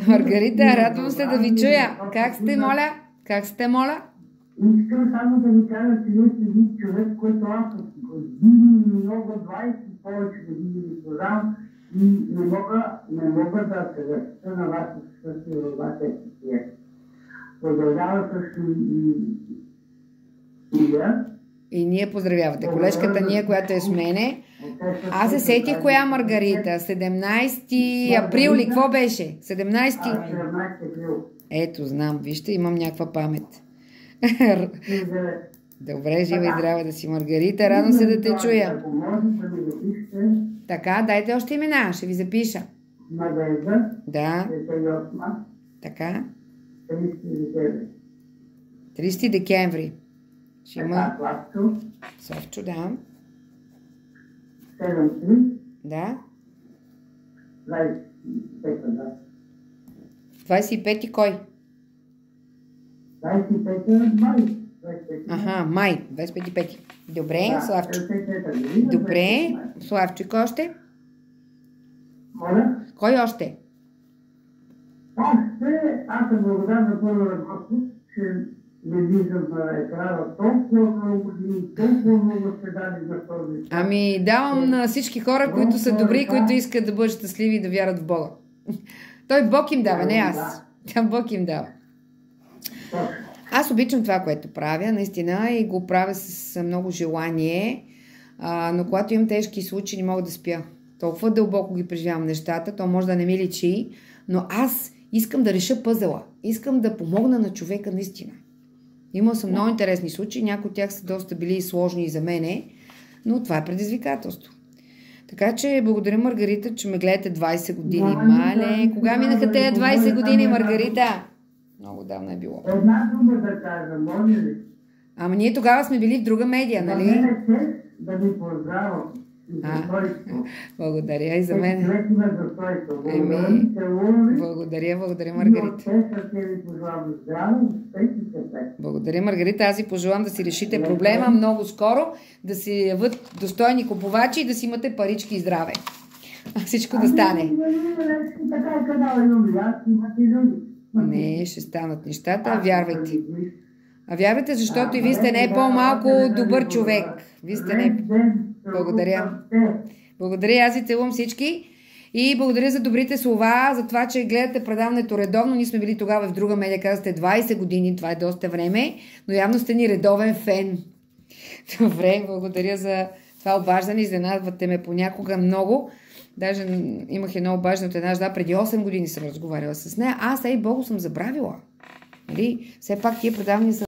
Маргарита, радвам се да ви чуя. Как сте, моля? Как сте, моля? Искам само да ви кажа, че вие сте един човек, който аз с години, много 20 повече години ви познавам и не мога да се разчита на вашето също във вашата експерия. Поздравява също и я. И ние поздравявате. Колежката ние, която е с мене. Аз се сетих коя Маргарита. 17 април ли? Какво беше? 17 април. Ето, знам. Вижте, имам някаква памет. Добре, жива и здрава да си, Маргарита. Радвам се да те чуя. Така, дайте още имена. Ще ви запиша. Надежда. Да. Така. 30 декември. Ще има... Совчо, да. 7-3. Да. 25, да. 25 кой? 25 май. Аха, май. 25. Добре, да, Славчо. Добре, Славчо. И кой още? Моля? Кой още? Аз съм благодарна първо на Господ, че не виждам на екрана толкова много години, толкова много се даде за този. Ами, давам на всички хора, които са добри, които искат да бъдат щастливи и да вярват в Бога. Той Бог им дава, не аз. Там Бог им дава. Аз обичам това, което правя, наистина, и го правя с много желание, но когато имам тежки случаи, не мога да спя. Толкова дълбоко ги преживявам нещата, то може да не ми личи, но аз искам да реша пъзела. Искам да помогна на човека наистина. Имал съм много интересни случаи, някои от тях са доста били сложни и за мене, но това е предизвикателство. Така че благодаря, Маргарита, че ме гледате 20 години. Мале, кога минаха тези 20 години, Маргарита? Много давно е било. Една дума да кажа, може ли? Ама ние тогава сме били в друга медия, нали? За мен е чест да ви поздравам. Благодаря и за мен. Благодаря, Маргарита. Благодаря, Маргарита. Аз ви пожелавам да си решите проблема много скоро, да си яват достойни купувачи и да си имате парички и здраве. Всичко да стане. Не, ще станат нещата, вярвайте. А вярвайте, защото и вие сте не по-малко добър човек. Вие сте не... Благодаря. Благодаря, аз ви целувам всички. И благодаря за добрите слова, за това, че гледате предаването редовно. Ние сме били тогава в друга медия, казахте 20 години, това е доста време, но явно сте ни редовен фен. Добре, благодаря за това обаждане. Изненадвате ме понякога много. Даже имах едно обаждане от една жена, преди 8 години съм разговаряла с нея. Аз, ей Богу, съм забравила. Нали? Все пак тия предавания са